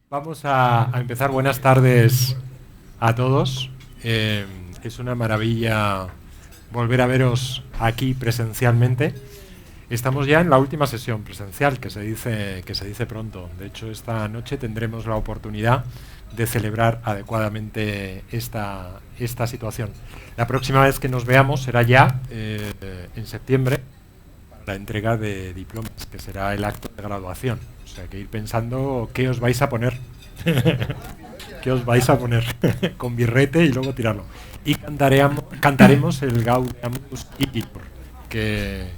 Vamos a empezar. Buenas tardes a todos. Es una maravilla volver a veros aquí presencialmente. Estamos ya en la última sesión presencial, que se dice pronto. De hecho, esta noche tendremos la oportunidad de celebrar adecuadamente esta situación. La próxima vez que nos veamos será ya en septiembre, para la entrega de diplomas, que será el acto de graduación. O sea, que ir pensando qué os vais a poner. ¿Qué os vais a poner? Con birrete y luego tirarlo. Y cantaremos el Gaudeamus Igitur, que,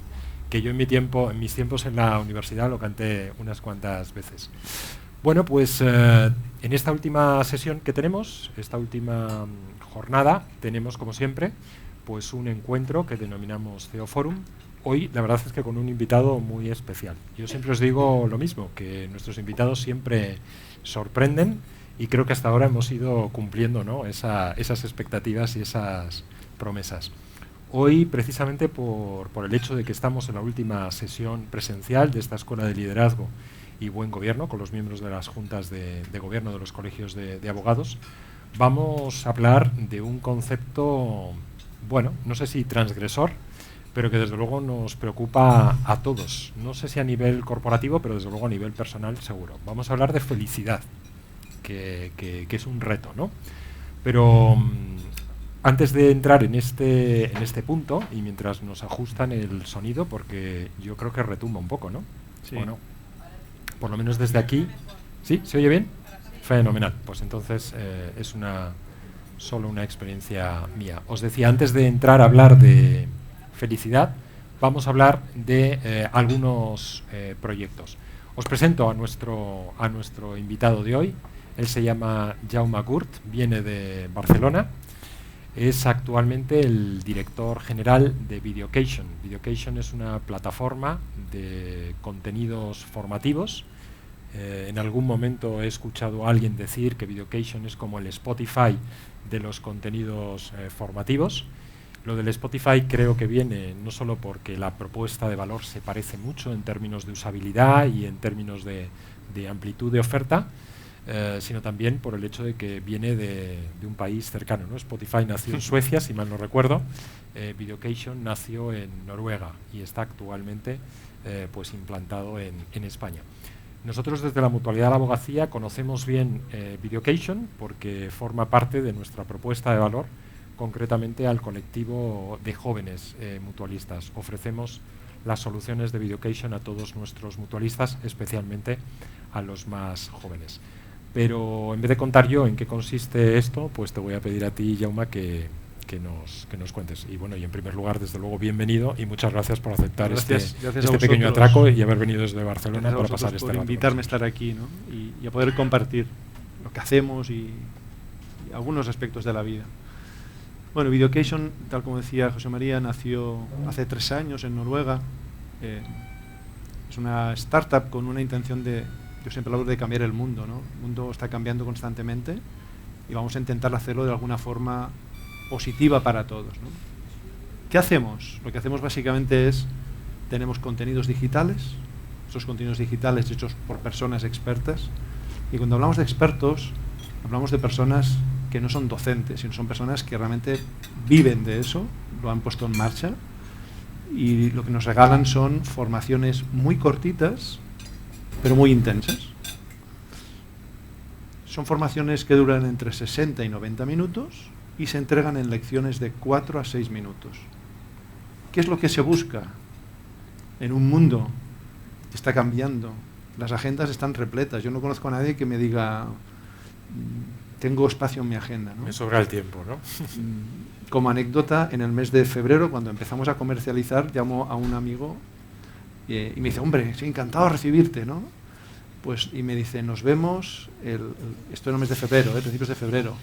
que yo en mis tiempos en la universidad lo canté unas cuantas veces. Bueno, pues en esta última sesión que tenemos, esta última jornada, tenemos como siempre pues un encuentro que denominamos Theoforum. Hoy la verdad es que con un invitado muy especial. Yo siempre os digo lo mismo, que nuestros invitados siempre sorprenden y creo que hasta ahora hemos ido cumpliendo, ¿no?, esas expectativas y esas promesas. Hoy, precisamente por el hecho de que estamos en la última sesión presencial de esta Escuela de Liderazgo y Buen Gobierno, con los miembros de las juntas de gobierno de los colegios de abogados, vamos a hablar de un concepto, bueno, no sé si transgresor, pero que desde luego nos preocupa a todos. No sé si a nivel corporativo, pero desde luego a nivel personal seguro. Vamos a hablar de felicidad, que es un reto, ¿no? Pero antes de entrar en este punto, y mientras nos ajustan el sonido, porque yo creo que retumba un poco, ¿no? Sí. ¿O no? Por lo menos desde aquí. ¿Sí? ¿Se oye bien? Fenomenal. Pues entonces es solo una experiencia mía. Os decía, antes de entrar a hablar de felicidad, vamos a hablar de algunos proyectos. Os presento a nuestro invitado de hoy. Él se llama Jaume Gurt, viene de Barcelona. Es actualmente el director general de Videocation. Videocation es una plataforma de contenidos formativos. En algún momento he escuchado a alguien decir que Videocation es como el Spotify de los contenidos formativos. Lo del Spotify creo que viene no solo porque la propuesta de valor se parece mucho en términos de usabilidad y en términos de amplitud de oferta, sino también por el hecho de que viene de un país cercano, ¿no? Spotify nació en Suecia, si mal no recuerdo. Videocation nació en Noruega y está actualmente pues implantado en España. Nosotros desde la Mutualidad de la Abogacía conocemos bien Videocation porque forma parte de nuestra propuesta de valor, concretamente al colectivo de jóvenes mutualistas. Ofrecemos las soluciones de Videocation a todos nuestros mutualistas, especialmente a los más jóvenes. Pero en vez de contar yo en qué consiste esto, pues te voy a pedir a ti, Jaume, que nos cuentes. Y bueno, y en primer lugar, desde luego, bienvenido y muchas gracias por aceptar Gracias este pequeño atraco y haber venido desde Barcelona para pasar este por rato. invitarme a estar aquí, ¿no? y a poder compartir lo que hacemos y algunos aspectos de la vida. Bueno, Videocation, tal como decía José María, nació hace 3 años en Noruega. Es una startup con una intención yo siempre hablo de cambiar el mundo, ¿no? El mundo está cambiando constantemente y vamos a intentar hacerlo de alguna forma positiva para todos, ¿no? ¿Qué hacemos? Lo que hacemos básicamente tenemos contenidos digitales, esos contenidos digitales hechos por personas expertas, y cuando hablamos de expertos, hablamos de personas que no son docentes, sino son personas que realmente viven de eso, lo han puesto en marcha, y lo que nos regalan son formaciones muy cortitas, pero muy intensas. Son formaciones que duran entre 60 y 90 minutos y se entregan en lecciones de 4 a 6 minutos. ¿Qué es lo que se busca? En un mundo que está cambiando, las agendas están repletas. Yo no conozco a nadie que me diga tengo espacio en mi agenda, ¿no? Me sobra el tiempo, ¿no? Como anécdota, en el mes de febrero, cuando empezamos a comercializar, llamo a un amigo y me dice, hombre, sí, encantado de recibirte, ¿no? Pues, y me dice, nos vemos, esto en el mes de febrero, principios de febrero,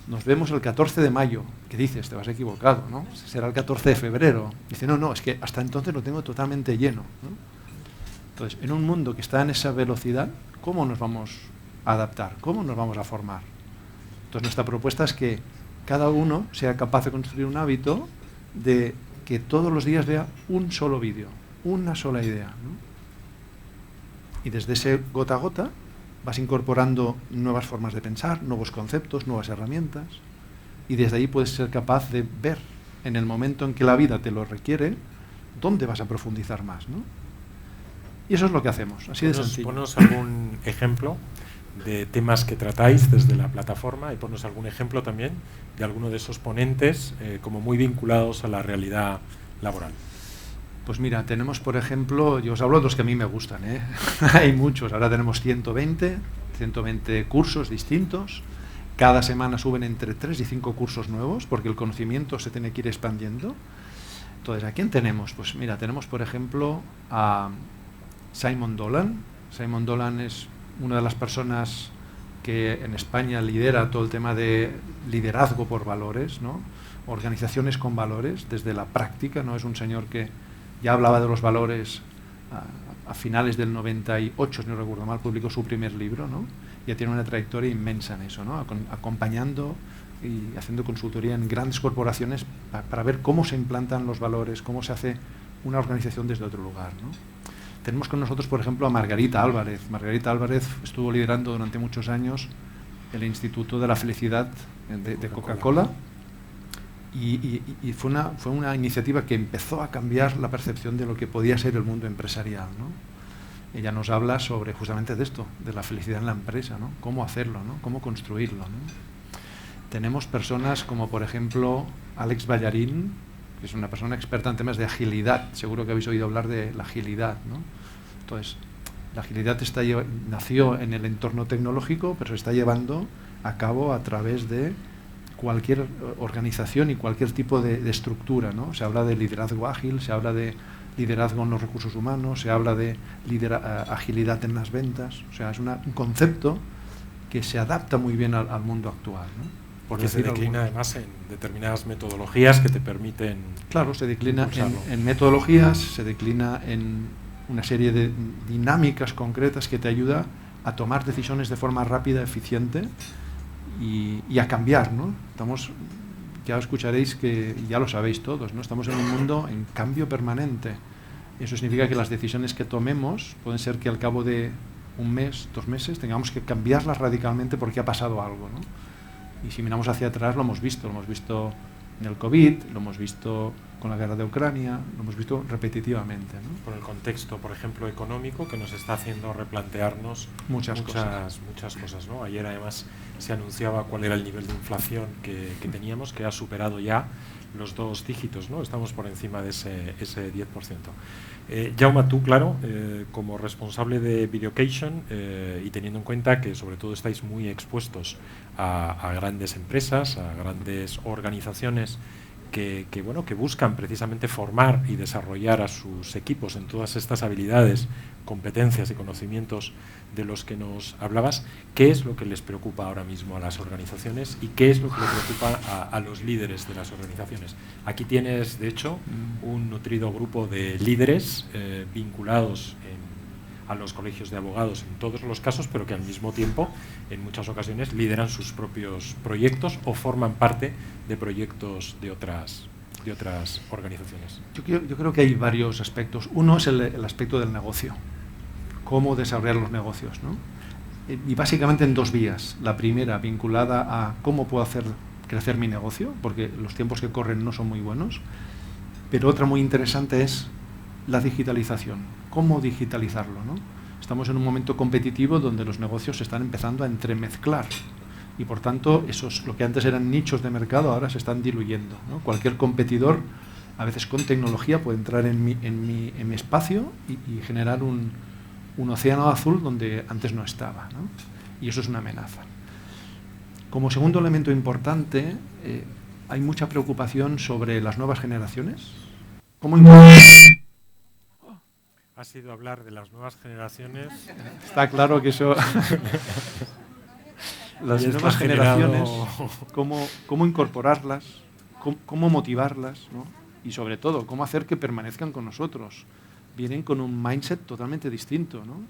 nos vemos el 14 de mayo. ¿Qué dices? Te vas equivocado, ¿no? Será el 14 de febrero. Dice, no, es que hasta entonces lo tengo totalmente lleno, ¿no? Entonces, en un mundo que está en esa velocidad, ¿cómo nos vamos a adaptar? ¿Cómo nos vamos a formar? Entonces, nuestra propuesta es que cada uno sea capaz de construir un hábito de que todos los días vea un solo vídeo, una sola idea, ¿no? Y desde ese gota a gota vas incorporando nuevas formas de pensar, nuevos conceptos, nuevas herramientas, y desde ahí puedes ser capaz de ver en el momento en que la vida te lo requiere, dónde vas a profundizar más, ¿no? Y eso es lo que hacemos, así de sencillo. Ponos algún ejemplo de temas que tratáis desde la plataforma y ponos algún ejemplo también de alguno de esos ponentes como muy vinculados a la realidad laboral. Pues mira, tenemos por ejemplo, yo os hablo de los que a mí me gustan, ¿eh? Hay muchos, ahora tenemos 120 cursos distintos, cada semana suben entre 3 y 5 cursos nuevos porque el conocimiento se tiene que ir expandiendo. Entonces, ¿a quién tenemos? Pues mira, tenemos por ejemplo a Simon Dolan. Simon Dolan es una de las personas que en España lidera todo el tema de liderazgo por valores, ¿no? Organizaciones con valores desde la práctica, ¿no? Es un señor que ya hablaba de los valores a finales del 98, si no recuerdo mal, publicó su primer libro, ¿no? Ya tiene una trayectoria inmensa en eso, ¿no? Acompañando y haciendo consultoría en grandes corporaciones para ver cómo se implantan los valores, cómo se hace una organización desde otro lugar, ¿no? Tenemos con nosotros, por ejemplo, a Margarita Álvarez. Margarita Álvarez estuvo liderando durante muchos años el Instituto de la Felicidad de Coca-Cola y fue una iniciativa que empezó a cambiar la percepción de lo que podía ser el mundo empresarial, ¿no? Ella nos habla sobre justamente de esto, de la felicidad en la empresa, ¿no? Cómo hacerlo, ¿no? Cómo construirlo, ¿no? Tenemos personas como, por ejemplo, Alex Ballarín, que es una persona experta en temas de agilidad. Seguro que habéis oído hablar de la agilidad, ¿no? Entonces, la agilidad nació en el entorno tecnológico, pero se está llevando a cabo a través de cualquier organización y cualquier tipo de estructura, ¿no? Se habla de liderazgo ágil, se habla de liderazgo en los recursos humanos, se habla de agilidad en las ventas. O sea, es un concepto que se adapta muy bien al mundo actual, ¿no? Porque se declina además en determinadas metodologías que te permiten... Claro, se declina en metodologías, se declina en una serie de dinámicas concretas que te ayuda a tomar decisiones de forma rápida, eficiente y a cambiar, ¿no? Ya escucharéis que ya lo sabéis todos, ¿no? Estamos en un mundo en cambio permanente. Eso significa que las decisiones que tomemos pueden ser que al cabo de un mes, 2 meses, tengamos que cambiarlas radicalmente porque ha pasado algo, ¿no? Y si miramos hacia atrás lo hemos visto en el COVID, lo hemos visto con la guerra de Ucrania, lo hemos visto repetitivamente, ¿no? Por el contexto, por ejemplo, económico, que nos está haciendo replantearnos muchas cosas, ¿no? Ayer además se anunciaba cuál era el nivel de inflación que teníamos, que ha superado ya los 2 dígitos, ¿no? Estamos por encima de ese 10%. Jaume, tú, claro, como responsable de Videocation y teniendo en cuenta que sobre todo estáis muy expuestos a grandes empresas, a grandes organizaciones que buscan precisamente formar y desarrollar a sus equipos en todas estas habilidades, competencias y conocimientos de los que nos hablabas, ¿qué es lo que les preocupa ahora mismo a las organizaciones y qué es lo que le preocupa a los líderes de las organizaciones? Aquí tienes, de hecho, un nutrido grupo de líderes vinculados a los colegios de abogados en todos los casos, pero que al mismo tiempo, en muchas ocasiones, lideran sus propios proyectos o forman parte de proyectos de otras organizaciones. Yo creo que hay varios aspectos. Uno es el aspecto del negocio, cómo desarrollar los negocios, ¿no? Y básicamente en 2 vías. La primera, vinculada a cómo puedo hacer crecer mi negocio, porque los tiempos que corren no son muy buenos, pero otra muy interesante es la digitalización. ¿Cómo digitalizarlo, no? Estamos en un momento competitivo donde los negocios se están empezando a entremezclar y por tanto lo que antes eran nichos de mercado ahora se están diluyendo, ¿no? Cualquier competidor, a veces con tecnología, puede entrar en mi espacio y generar un océano azul donde antes no estaba, ¿no? Y eso es una amenaza. Como segundo elemento importante, hay mucha preocupación sobre las nuevas generaciones. ¿Cómo Has ido a hablar de las nuevas generaciones. Está claro que eso... Las nuevas generaciones, cómo incorporarlas, cómo motivarlas, ¿no? Y sobre todo, cómo hacer que permanezcan con nosotros. Vienen con un mindset totalmente distinto, ¿no?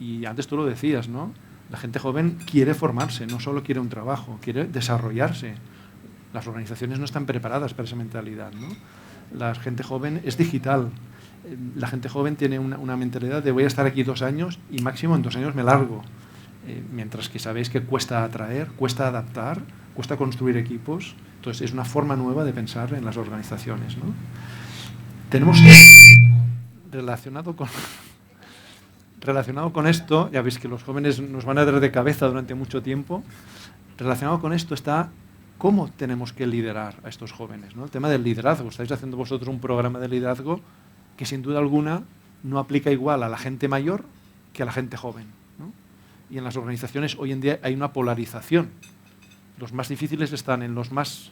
Y antes tú lo decías, ¿no? La gente joven quiere formarse, no solo quiere un trabajo, quiere desarrollarse. Las organizaciones no están preparadas para esa mentalidad, ¿no? La gente joven es digital. La gente joven tiene una mentalidad de voy a estar aquí 2 años y máximo en 2 años me largo. mientras que sabéis que cuesta atraer, cuesta adaptar, cuesta construir equipos. Entonces es una forma nueva de pensar en las organizaciones, ¿no? Tenemos relacionado con esto, ya veis que los jóvenes nos van a dar de cabeza durante mucho tiempo. Relacionado con esto está cómo tenemos que liderar a estos jóvenes, ¿no? El tema del liderazgo. Estáis haciendo vosotros un programa de liderazgo que sin duda alguna no aplica igual a la gente mayor que a la gente joven, ¿no? Y en las organizaciones hoy en día hay una polarización. Los más difíciles están en los más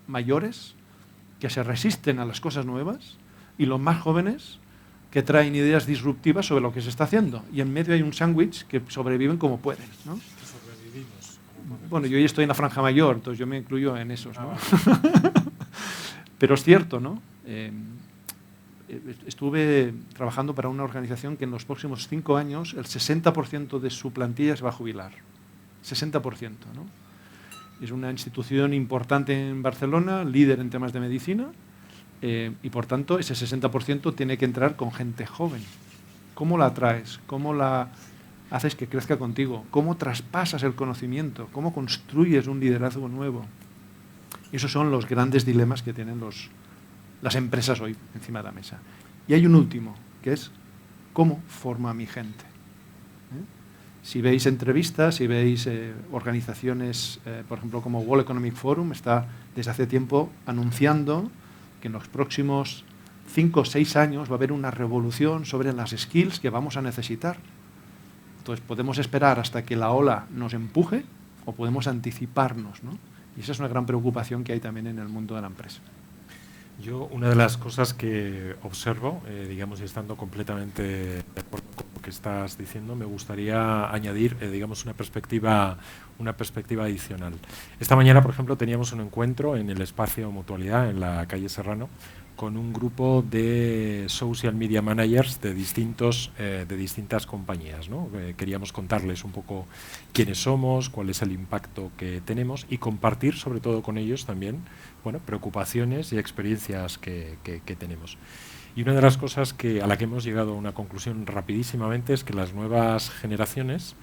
mayores, que se resisten a las cosas nuevas, y los más jóvenes, que traen ideas disruptivas sobre lo que se está haciendo. Y en medio hay un sándwich que sobreviven como pueden, ¿no? Bueno, yo hoy estoy en la franja mayor, entonces yo me incluyo en esos, ¿no? Pero es cierto, ¿no? Estuve trabajando para una organización que en los próximos 5 años el 60% de su plantilla se va a jubilar. 60%, ¿no? Es una institución importante en Barcelona, líder en temas de medicina, y por tanto ese 60% tiene que entrar con gente joven. ¿Cómo la atraes? ¿Cómo la haces que crezca contigo? ¿Cómo traspasas el conocimiento? ¿Cómo construyes un liderazgo nuevo? Y esos son los grandes dilemas que tienen las empresas hoy encima de la mesa. Y hay un último, que es ¿cómo formo a mi gente? Si veis entrevistas, si veis organizaciones, por ejemplo, como World Economic Forum, está desde hace tiempo anunciando que en los próximos 5 o 6 años va a haber una revolución sobre las skills que vamos a necesitar. Entonces podemos esperar hasta que la ola nos empuje o podemos anticiparnos, ¿no? Y esa es una gran preocupación que hay también en el mundo de la empresa. Yo, una de las cosas que observo, digamos, y estando completamente de acuerdo con lo que estás diciendo, me gustaría añadir, digamos, una perspectiva adicional. Esta mañana, por ejemplo, teníamos un encuentro en el espacio Mutualidad, en la calle Serrano, con un grupo de social media managers de distintas compañías, ¿no? Queríamos contarles un poco quiénes somos, cuál es el impacto que tenemos y compartir sobre todo con ellos también, bueno, preocupaciones y experiencias que tenemos. Y una de las cosas a la que hemos llegado a una conclusión rapidísimamente es que las nuevas generaciones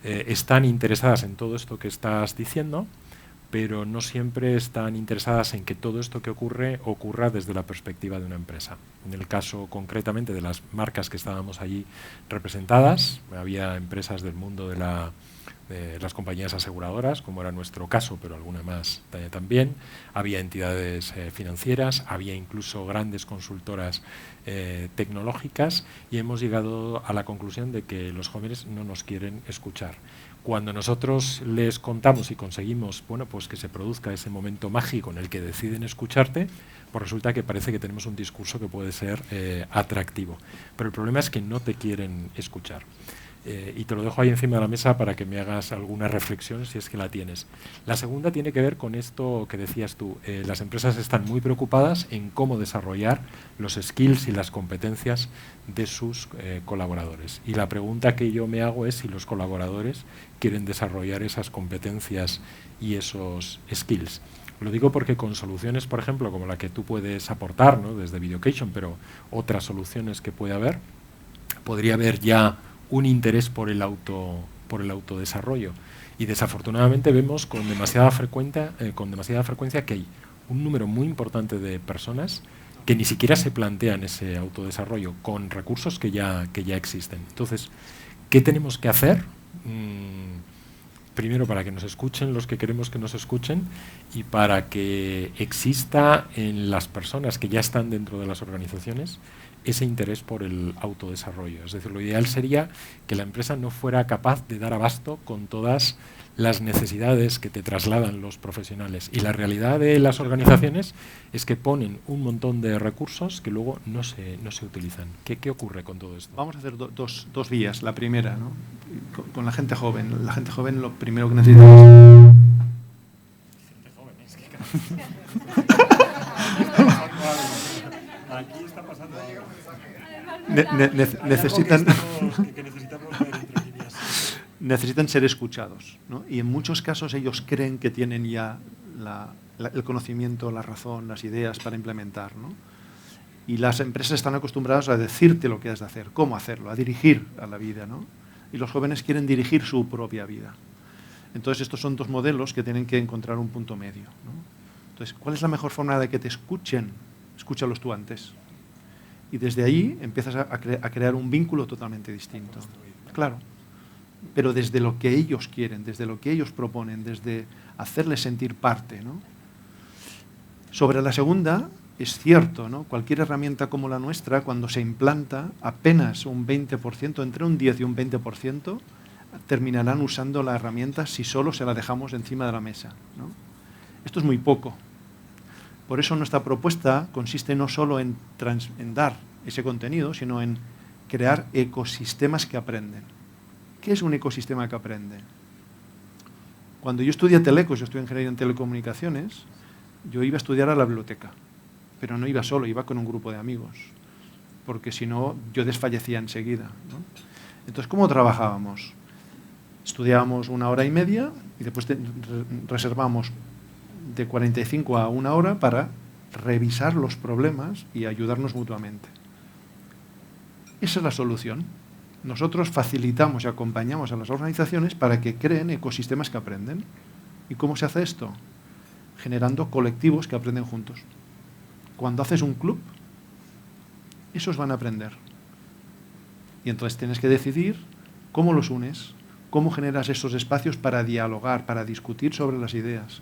están interesadas en todo esto que estás diciendo, pero no siempre están interesadas en que todo esto que ocurra desde la perspectiva de una empresa. En el caso concretamente de las marcas que estábamos allí representadas, había empresas del mundo de las compañías aseguradoras, como era nuestro caso, pero alguna más también, había entidades financieras, había incluso grandes consultoras tecnológicas, y hemos llegado a la conclusión de que los jóvenes no nos quieren escuchar. Cuando nosotros les contamos y conseguimos, bueno, pues que se produzca ese momento mágico en el que deciden escucharte, pues resulta que parece que tenemos un discurso que puede ser atractivo. Pero el problema es que no te quieren escuchar. Y te lo dejo ahí encima de la mesa para que me hagas alguna reflexión si es que la tienes. La segunda tiene que ver con esto que decías tú. Las empresas están muy preocupadas en cómo desarrollar los skills y las competencias de sus colaboradores. Y la pregunta que yo me hago es si los colaboradores quieren desarrollar esas competencias y esos skills. Lo digo porque con soluciones, por ejemplo, como la que tú puedes aportar, ¿no?, desde Videocation, pero otras soluciones que puede haber, podría haber ya un interés por el autodesarrollo. Y desafortunadamente vemos con demasiada frecuencia que hay un número muy importante de personas que ni siquiera se plantean ese autodesarrollo con recursos que ya existen. Entonces, ¿qué tenemos que hacer? Primero, para que nos escuchen los que queremos que nos escuchen, y para que exista en las personas que ya están dentro de las organizaciones ese interés por el autodesarrollo. Es decir, lo ideal sería que la empresa no fuera capaz de dar abasto con todas las necesidades que te trasladan los profesionales. Y la realidad de las organizaciones es que ponen un montón de recursos que luego no se utilizan. ¿Qué ocurre con todo esto? Vamos a hacer dos vías. La primera, ¿no?, con la gente joven. La gente joven lo primero que necesitamos... Gente joven, es que... Aquí está pasando algo. Necesitan ser escuchados, ¿no? Y en muchos casos ellos creen que tienen ya el conocimiento, la razón, las ideas para implementar, ¿no? Y las empresas están acostumbradas a decirte lo que has de hacer, cómo hacerlo, a dirigir a la vida, ¿no? y los jóvenes quieren dirigir su propia vida. Entonces, estos son dos modelos que tienen que encontrar un punto medio, ¿no? Entonces, ¿cuál es la mejor forma de que te escuchen? Escúchalos tú antes. Y desde ahí empiezas a crear un vínculo totalmente distinto. Claro, pero desde lo que ellos quieren, desde lo que ellos proponen, desde hacerles sentir parte, ¿no? Sobre la segunda, es cierto, ¿no? Cualquier herramienta como la nuestra, cuando se implanta, apenas un 20%, entre un 10 y un 20%, terminarán usando la herramienta si solo se la dejamos encima de la mesa, ¿no? Esto es muy poco. Por eso nuestra propuesta consiste no solo en dar ese contenido, sino en crear ecosistemas que aprenden. ¿Qué es un ecosistema que aprende? Cuando yo estudié Telecos, yo estudié ingeniería en telecomunicaciones, yo iba a estudiar a la biblioteca, pero no iba solo, iba con un grupo de amigos, porque si no, yo desfallecía enseguida, ¿no? Entonces, ¿cómo trabajábamos? Estudiábamos 1 hora y media y después reservamos de 45 a 1 hora para revisar los problemas y ayudarnos mutuamente. Esa es la solución. Nosotros facilitamos y acompañamos a las organizaciones para que creen ecosistemas que aprenden. ¿Y cómo se hace esto? Generando colectivos que aprenden juntos. Cuando haces un club, esos van a aprender. Y entonces tienes que decidir cómo los unes, cómo generas esos espacios para dialogar, para discutir sobre las ideas,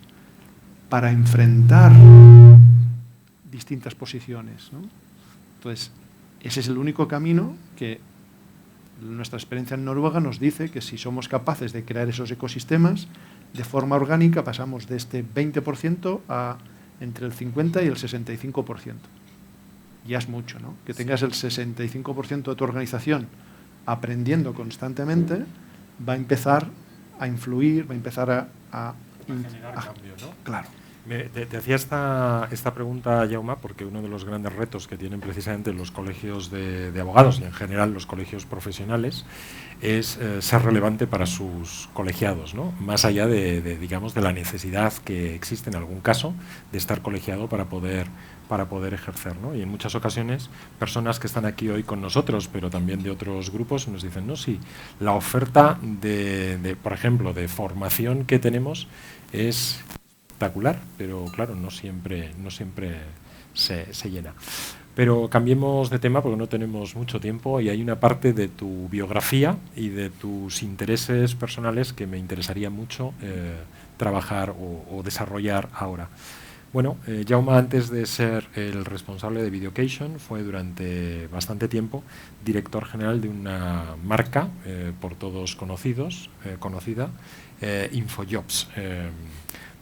para enfrentar distintas posiciones, ¿no? Entonces, ese es el único camino que nuestra experiencia en Noruega nos dice que si somos capaces de crear esos ecosistemas, de forma orgánica pasamos de este 20% a entre el 50 y el 65%. Ya es mucho, ¿no? Que tengas el 65% de tu organización aprendiendo constantemente, va a empezar a influir, va a empezar a generar cambio, ¿no? Claro. Te hacía esta pregunta, Jaume, porque uno de los grandes retos que tienen precisamente los colegios de abogados y en general los colegios profesionales es ser relevante para sus colegiados, ¿no? Más allá digamos, de la necesidad que existe en algún caso de estar colegiado para poder ejercer, ¿no? Y en muchas ocasiones personas que están aquí hoy con nosotros, pero también de otros grupos, nos dicen, no, sí, la oferta por ejemplo, de formación que tenemos es espectacular, pero claro, no siempre se llena. Pero cambiemos de tema porque no tenemos mucho tiempo y hay una parte de tu biografía y de tus intereses personales que me interesaría mucho trabajar o desarrollar ahora. Bueno, Jaume, antes de ser el responsable de Videocation, fue durante bastante tiempo director general de una marca por todos conocida, Infojobs.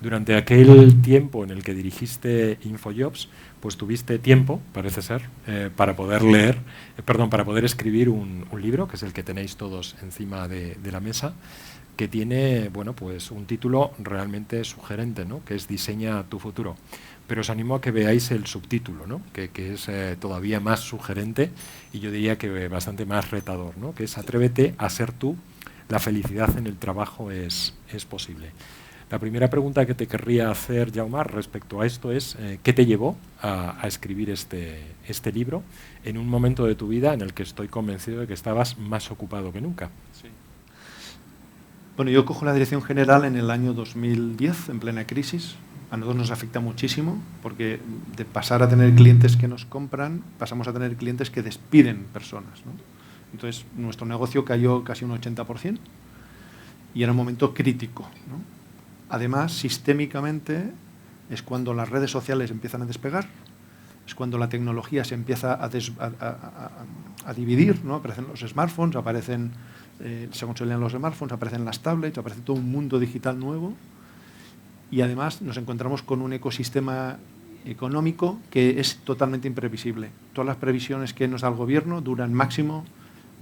Durante aquel tiempo en el que dirigiste Infojobs, pues tuviste tiempo, parece ser, para poder para poder escribir un libro, que es el que tenéis todos encima de la mesa, que tiene, bueno, pues un título realmente sugerente, ¿no? Que es Diseña tu futuro. Pero os animo a que veáis el subtítulo, ¿no? Que es todavía más sugerente y yo diría que bastante más retador, ¿no? Que es Atrévete a ser tú, la felicidad en el trabajo es posible. La primera pregunta que te querría hacer, Jaume, respecto a esto es ¿qué te llevó a escribir este libro en un momento de tu vida en el que estoy convencido de que estabas más ocupado que nunca? Sí. Bueno, yo cojo la dirección general en el año 2010, en plena crisis. A nosotros nos afecta muchísimo porque de pasar a tener clientes que nos compran, pasamos a tener clientes que despiden personas, ¿no? Entonces, nuestro negocio cayó casi un 80% y era un momento crítico, ¿no? Además, sistémicamente es cuando las redes sociales empiezan a despegar, es cuando la tecnología se empieza a dividir, ¿no? Aparecen los smartphones, se consolidan los smartphones, aparecen las tablets, aparece todo un mundo digital nuevo y además nos encontramos con un ecosistema económico que es totalmente imprevisible. Todas las previsiones que nos da el gobierno duran máximo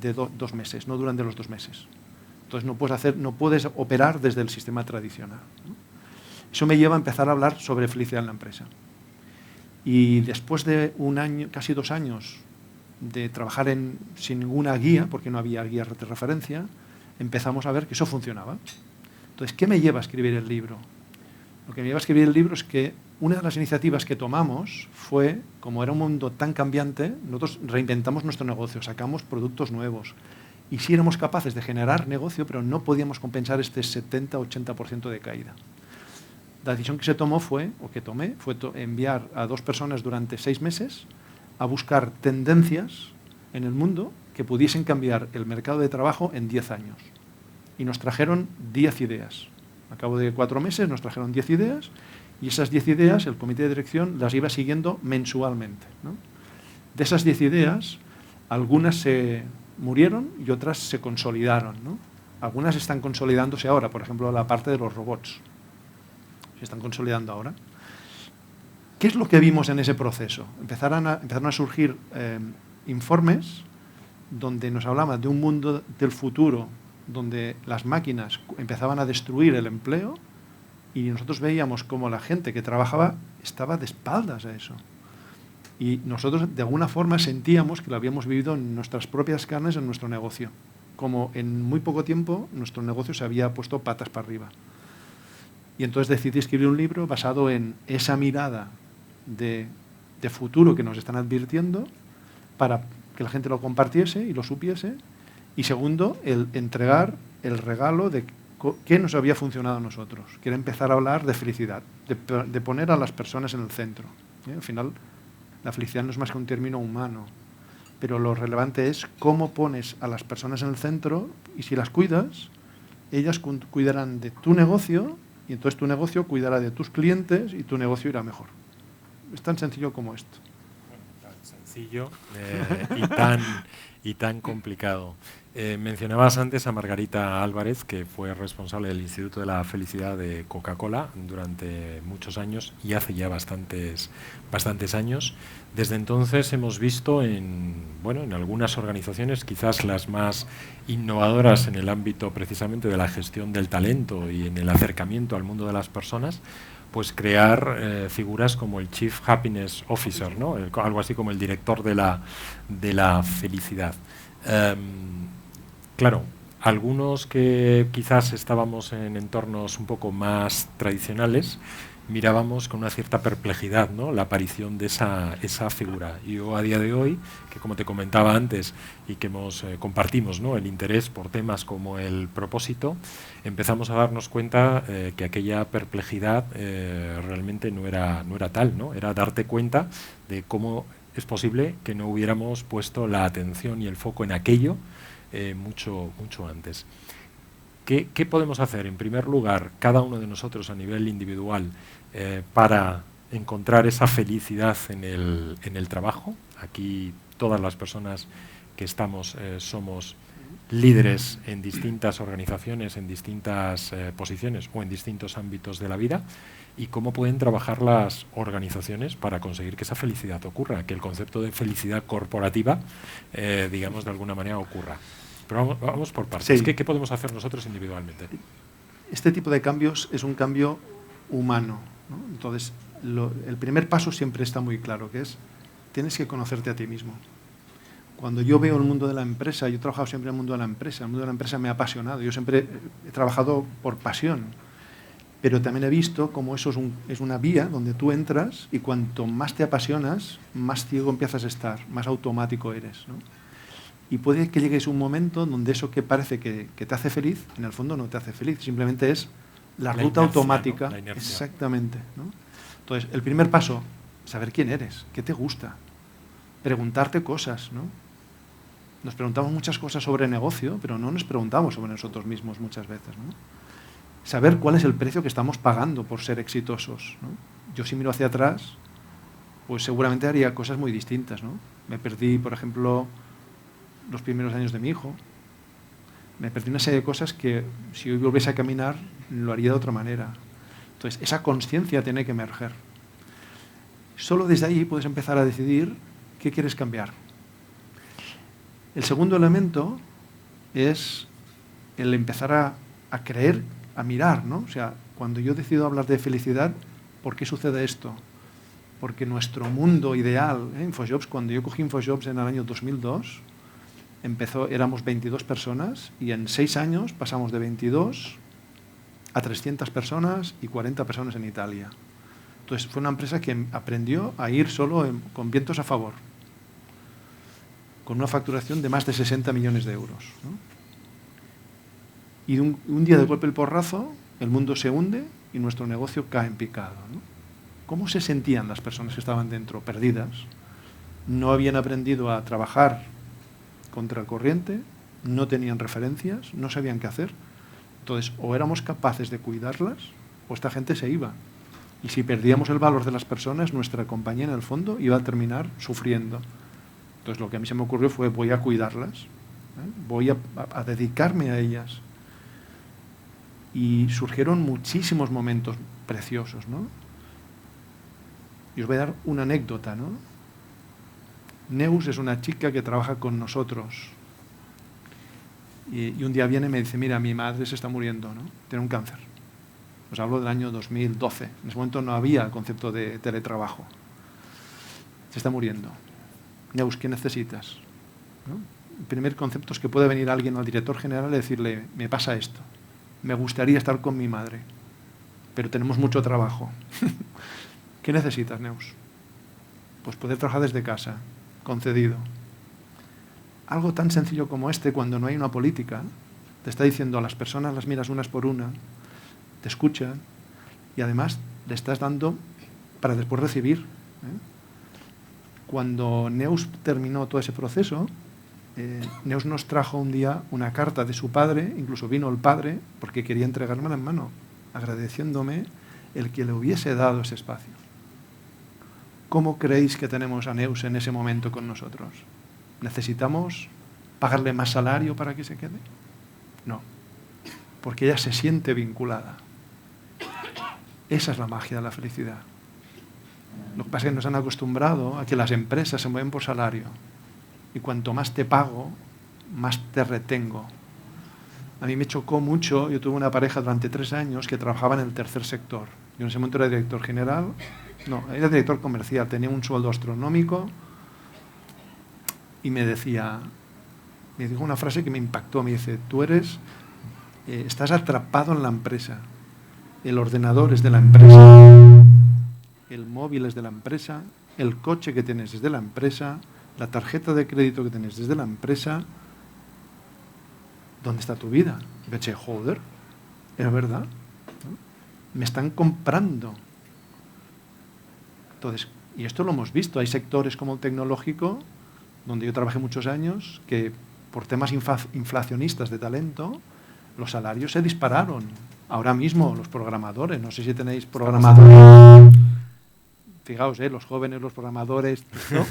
de 2 meses, no duran de los 2 meses. Entonces no puedes operar desde el sistema tradicional, ¿no? Eso me lleva a empezar a hablar sobre felicidad en la empresa. Y después de un año, casi 2 años de trabajar sin ninguna guía, porque no había guía de referencia, empezamos a ver que eso funcionaba. Entonces, ¿qué me lleva a escribir el libro? Lo que me lleva a escribir el libro es que una de las iniciativas que tomamos fue, como era un mundo tan cambiante, nosotros reinventamos nuestro negocio, sacamos productos nuevos y sí éramos capaces de generar negocio, pero no podíamos compensar este 70-80% de caída. La decisión que se tomó fue enviar a 2 personas durante 6 meses a buscar tendencias en el mundo que pudiesen cambiar el mercado de trabajo en 10 años. Y nos trajeron 10 ideas. A cabo de 4 meses nos trajeron 10 ideas y esas 10 ideas el comité de dirección las iba siguiendo mensualmente, ¿no? De esas 10 ideas, algunas se murieron y otras se consolidaron, ¿no? Algunas están consolidándose ahora, por ejemplo, la parte de los robots. Se están consolidando ahora. ¿Qué es lo que vimos en ese proceso? Empezaron a surgir informes donde nos hablaban de un mundo del futuro donde las máquinas empezaban a destruir el empleo y nosotros veíamos como la gente que trabajaba estaba de espaldas a eso. Y nosotros de alguna forma sentíamos que lo habíamos vivido en nuestras propias carnes en nuestro negocio. Como en muy poco tiempo nuestro negocio se había puesto patas para arriba. Y entonces decidí escribir un libro basado en esa mirada de futuro que nos están advirtiendo para que la gente lo compartiese y lo supiese. Y segundo, el entregar el regalo de qué nos había funcionado a nosotros, que era empezar a hablar de felicidad, de poner a las personas en el centro. Al final, la felicidad no es más que un término humano, pero lo relevante es cómo pones a las personas en el centro y si las cuidas, ellas cuidarán de tu negocio y entonces tu negocio cuidará de tus clientes y tu negocio irá mejor. Es tan sencillo como esto. Tan sencillo y tan complicado. Mencionabas antes a Margarita Álvarez, que fue responsable del Instituto de la Felicidad de Coca-Cola durante muchos años y hace ya bastantes años. Desde entonces hemos visto en algunas organizaciones, quizás las más innovadoras en el ámbito precisamente de la gestión del talento y en el acercamiento al mundo de las personas, pues crear figuras como el Chief Happiness Officer, ¿no? Algo así como el director de la felicidad. Claro, algunos que quizás estábamos en entornos un poco más tradicionales, mirábamos con una cierta perplejidad, ¿no?, la aparición de esa figura. Y yo a día de hoy, que como te comentaba antes y que compartimos, ¿no?, el interés por temas como el propósito, empezamos a darnos cuenta que aquella perplejidad realmente no era tal, ¿no? Era darte cuenta de cómo es posible que no hubiéramos puesto la atención y el foco en aquello mucho antes. ¿Qué podemos hacer? En primer lugar, cada uno de nosotros a nivel individual para encontrar esa felicidad en el trabajo. Aquí todas las personas que estamos somos líderes en distintas organizaciones, en distintas posiciones o en distintos ámbitos de la vida. ¿Y cómo pueden trabajar las organizaciones para conseguir que esa felicidad ocurra? Que el concepto de felicidad corporativa, digamos, de alguna manera ocurra. Pero vamos por partes. Sí. ¿Qué podemos hacer nosotros individualmente? Este tipo de cambios es un cambio humano, ¿no? Entonces, el primer paso siempre está muy claro, que es, tienes que conocerte a ti mismo. Cuando yo veo el mundo de la empresa, yo he trabajado siempre en el mundo de la empresa, el mundo de la empresa me ha apasionado, yo siempre he trabajado por pasión, pero también he visto cómo eso es una vía donde tú entras y cuanto más te apasionas, más ciego empiezas a estar, más automático eres, ¿no? Y puede que llegues a un momento donde eso que parece que te hace feliz, en el fondo no te hace feliz, simplemente es la ruta inercia, automática. ¿no? La inercia. Exactamente, ¿no? Entonces, el primer paso, saber quién eres, qué te gusta, preguntarte cosas, ¿no? Nos preguntamos muchas cosas sobre negocio, pero no nos preguntamos sobre nosotros mismos muchas veces, ¿no? Saber cuál es el precio que estamos pagando por ser exitosos, ¿no? Yo si miro hacia atrás, pues seguramente haría cosas muy distintas, ¿no? Me perdí, por ejemplo, los primeros años de mi hijo. Me perdí una serie de cosas que si hoy volviese a caminar lo haría de otra manera. Entonces, esa conciencia tiene que emerger. Solo desde ahí puedes empezar a decidir qué quieres cambiar. El segundo elemento es el empezar a creer, a mirar, ¿no? O sea, cuando yo decido hablar de felicidad, ¿por qué sucede esto? Porque nuestro mundo ideal, Infojobs, cuando yo cogí Infojobs en el año 2002, éramos 22 personas y en 6 años pasamos de 22 a 300 personas y 40 personas en Italia. Entonces fue una empresa que aprendió a ir solo con vientos a favor, con una facturación de más de 60 millones de euros, ¿no? Y un día de golpe el porrazo, el mundo se hunde y nuestro negocio cae en picado, ¿no? ¿Cómo se sentían las personas que estaban dentro? Perdidas. No habían aprendido a trabajar contra el corriente, no tenían referencias, no sabían qué hacer. Entonces, o éramos capaces de cuidarlas, o esta gente se iba. Y si perdíamos el valor de las personas, nuestra compañía en el fondo iba a terminar sufriendo. Entonces, lo que a mí se me ocurrió fue, voy a cuidarlas, ¿eh? Voy a dedicarme a ellas. Y surgieron muchísimos momentos preciosos, ¿no? Y os voy a dar una anécdota, ¿no? Neus es una chica que trabaja con nosotros. Y un día viene y me dice, mira, mi madre se está muriendo, ¿no? Tiene un cáncer. Os hablo del año 2012. En ese momento no había el concepto de teletrabajo. Se está muriendo. Neus, ¿qué necesitas? ¿No? El primer concepto es que puede venir alguien al director general y decirle, me pasa esto. Me gustaría estar con mi madre, pero tenemos mucho trabajo. ¿Qué necesitas, Neus? Pues poder trabajar desde casa, concedido. Algo tan sencillo como este, cuando no hay una política, te está diciendo a las personas, las miras unas por una, te escuchan y además le estás dando para después recibir, ¿eh? Cuando Neus terminó todo ese proceso, Neus nos trajo un día una carta de su padre, incluso vino el padre, porque quería entregármela en mano, agradeciéndome el que le hubiese dado ese espacio. ¿Cómo creéis que tenemos a Neus en ese momento con nosotros? ¿Necesitamos pagarle más salario para que se quede? No, porque ella se siente vinculada. Esa es la magia de la felicidad. Lo que pasa es que nos han acostumbrado a que las empresas se mueven por salario. Y cuanto más te pago, más te retengo. A mí me chocó mucho, yo tuve una pareja durante 3 años que trabajaba en el tercer sector. Yo en ese momento era director general, no, era director comercial, tenía un sueldo astronómico y me dijo una frase que me impactó, me dice, tú estás atrapado en la empresa, el ordenador es de la empresa, el móvil es de la empresa, el coche que tienes es de la empresa, la tarjeta de crédito que tienes es de la empresa. ¿Dónde está tu vida? Y pensé, joder, era verdad, ¿no? Me están comprando. Entonces, y esto lo hemos visto, hay sectores como el tecnológico, donde yo trabajé muchos años, que por temas inflacionistas de talento, los salarios se dispararon. Ahora mismo los programadores, no sé si tenéis programadores, fijaos, los jóvenes, los programadores, ¿no?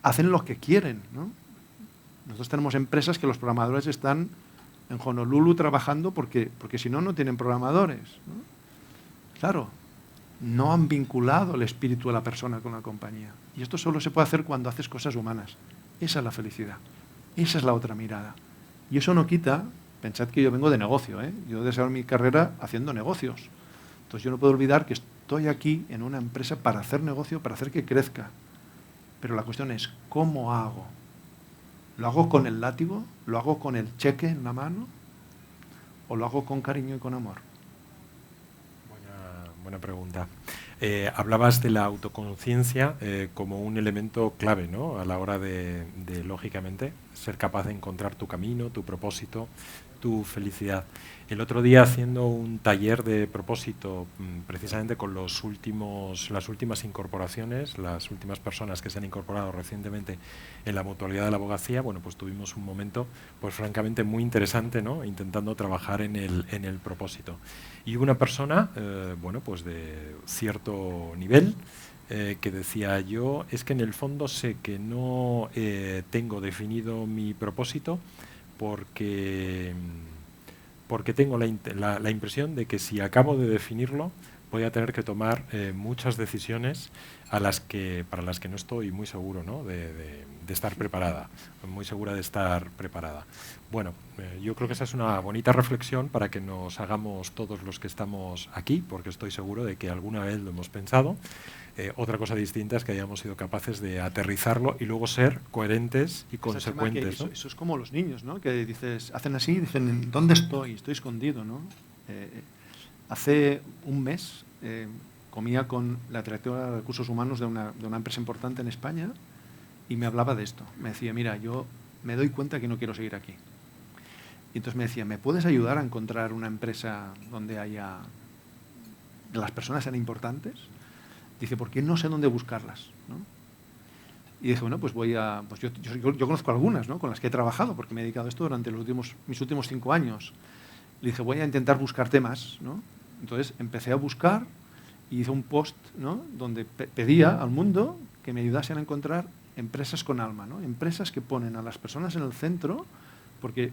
Hacen lo que quieren, ¿no? Nosotros tenemos empresas que los programadores están en Honolulu trabajando porque si no, no tienen programadores, ¿no? Claro, no han vinculado el espíritu de la persona con la compañía. Y esto solo se puede hacer cuando haces cosas humanas. Esa es la felicidad. Esa es la otra mirada. Y eso no quita, pensad que yo vengo de negocio, ¿eh? Yo he desarrollado mi carrera haciendo negocios. Entonces yo no puedo olvidar que estoy aquí en una empresa para hacer negocio, para hacer que crezca. Pero la cuestión es, ¿cómo hago? ¿Lo hago con el látigo? ¿Lo hago con el cheque en la mano? ¿O lo hago con cariño y con amor? Buena pregunta. Hablabas de la autoconciencia como un elemento clave, ¿no? A la hora de, lógicamente, ser capaz de encontrar tu camino, tu propósito, tu felicidad. El otro día, haciendo un taller de propósito, precisamente con las últimas incorporaciones, las últimas personas que se han incorporado recientemente en la mutualidad de la abogacía, bueno, pues tuvimos un momento, pues francamente muy interesante, ¿no? Intentando trabajar en el propósito. Y una persona, bueno, pues de cierto nivel, que decía, yo es que en el fondo sé que no tengo definido mi propósito porque tengo la impresión de que si acabo de definirlo voy a tener que tomar muchas decisiones para las que no estoy muy seguro, ¿no? de estar preparada, muy segura de estar preparada. Bueno, yo creo que esa es una bonita reflexión para que nos hagamos todos los que estamos aquí, porque estoy seguro de que alguna vez lo hemos pensado. Otra cosa distinta es que hayamos sido capaces de aterrizarlo y luego ser coherentes y consecuentes, ¿no? Eso es como los niños, ¿no? Que dices, hacen así y dicen, ¿dónde estoy? Estoy escondido, ¿no? Hace un mes comía con la directora de recursos humanos de una empresa importante en España y me hablaba de esto. Me decía, mira, yo me doy cuenta que no quiero seguir aquí. Y entonces me decía, ¿me puedes ayudar a encontrar una empresa donde las personas sean importantes? Dice, porque no sé dónde buscarlas, ¿no? Y dije, bueno, pues pues yo conozco algunas, ¿no?, con las que he trabajado, porque me he dedicado a esto durante mis últimos 5 años. Le dije, voy a intentar buscarte más, ¿no? Entonces empecé a buscar y hice un post, ¿no?, donde pedía al mundo que me ayudasen a encontrar empresas con alma, ¿no? Empresas que ponen a las personas en el centro, porque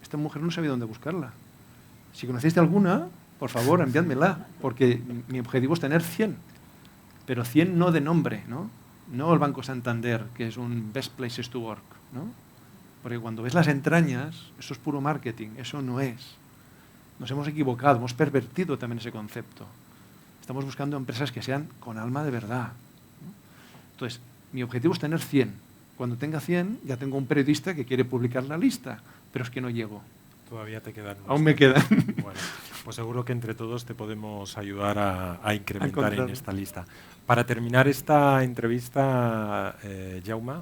esta mujer no sabía dónde buscarla. Si conocéis de alguna, por favor, enviádmela, porque mi objetivo es tener 100, pero 100 no de nombre, ¿no? No el Banco Santander, que es un best places to work, ¿no? Porque cuando ves las entrañas, eso es puro marketing, eso no es. Nos hemos equivocado, hemos pervertido también ese concepto. Estamos buscando empresas que sean con alma de verdad, ¿no? Entonces, mi objetivo es tener 100. Cuando tenga 100, ya tengo un periodista que quiere publicar la lista, pero es que no llego. Todavía te quedan. Aún me quedan. Bueno, pues seguro que entre todos te podemos ayudar a incrementar en esta lista. Para terminar esta entrevista, Jaume,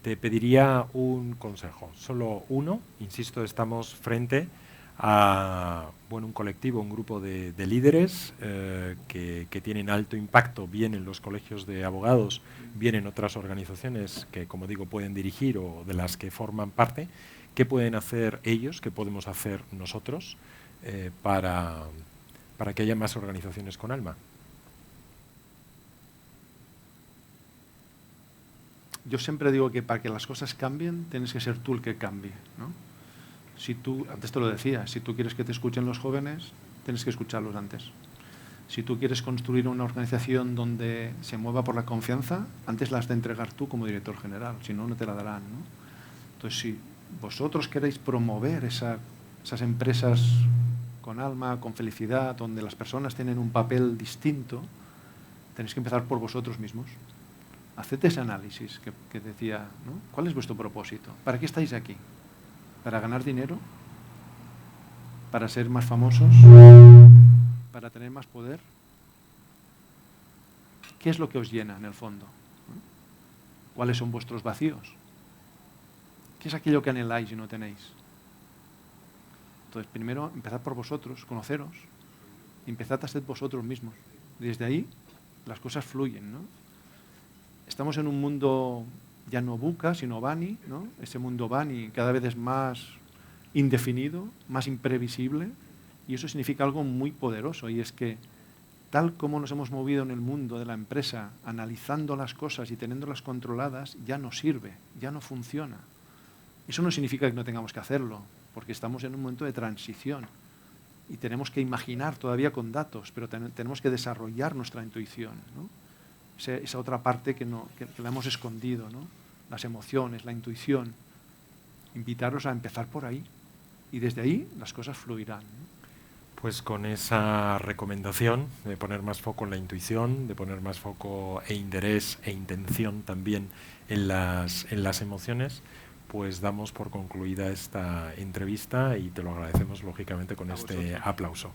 te pediría un consejo, solo uno. Insisto, estamos frente a un colectivo, un grupo de líderes que tienen alto impacto, bien en los colegios de abogados, bien en otras organizaciones que, como digo, pueden dirigir o de las que forman parte. ¿Qué pueden hacer ellos? ¿Qué podemos hacer nosotros para que haya más organizaciones con alma? Yo siempre digo que para que las cosas cambien, tienes que ser tú el que cambie, ¿no? Si tú, antes te lo decía, si tú quieres que te escuchen los jóvenes, tienes que escucharlos antes. Si tú quieres construir una organización donde se mueva por la confianza, antes la has de entregar tú como director general, si no, no te la darán, ¿no? Entonces, si vosotros queréis promover esas empresas con alma, con felicidad, donde las personas tienen un papel distinto, tenéis que empezar por vosotros mismos. Haced ese análisis que decía, ¿no? ¿Cuál es vuestro propósito? ¿Para qué estáis aquí? ¿Para ganar dinero? ¿Para ser más famosos? ¿Para tener más poder? ¿Qué es lo que os llena en el fondo? ¿No? ¿Cuáles son vuestros vacíos? ¿Qué es aquello que anheláis y no tenéis? Entonces, primero, empezad por vosotros, conoceros, y empezad a ser vosotros mismos. Desde ahí, las cosas fluyen, ¿no? Estamos en un mundo ya no VUCA, sino BANI, ¿no? Ese mundo BANI cada vez es más indefinido, más imprevisible, y eso significa algo muy poderoso, y es que tal como nos hemos movido en el mundo de la empresa, analizando las cosas y teniéndolas controladas, ya no sirve, ya no funciona. Eso no significa que no tengamos que hacerlo, porque estamos en un momento de transición y tenemos que imaginar todavía con datos, pero tenemos que desarrollar nuestra intuición, ¿no? Esa otra parte que la hemos escondido, ¿no? Las emociones, la intuición. Invitaros a empezar por ahí y desde ahí las cosas fluirán, ¿no? Pues con esa recomendación de poner más foco en la intuición, de poner más foco e interés e intención también en las emociones, pues damos por concluida esta entrevista y te lo agradecemos lógicamente con este aplauso.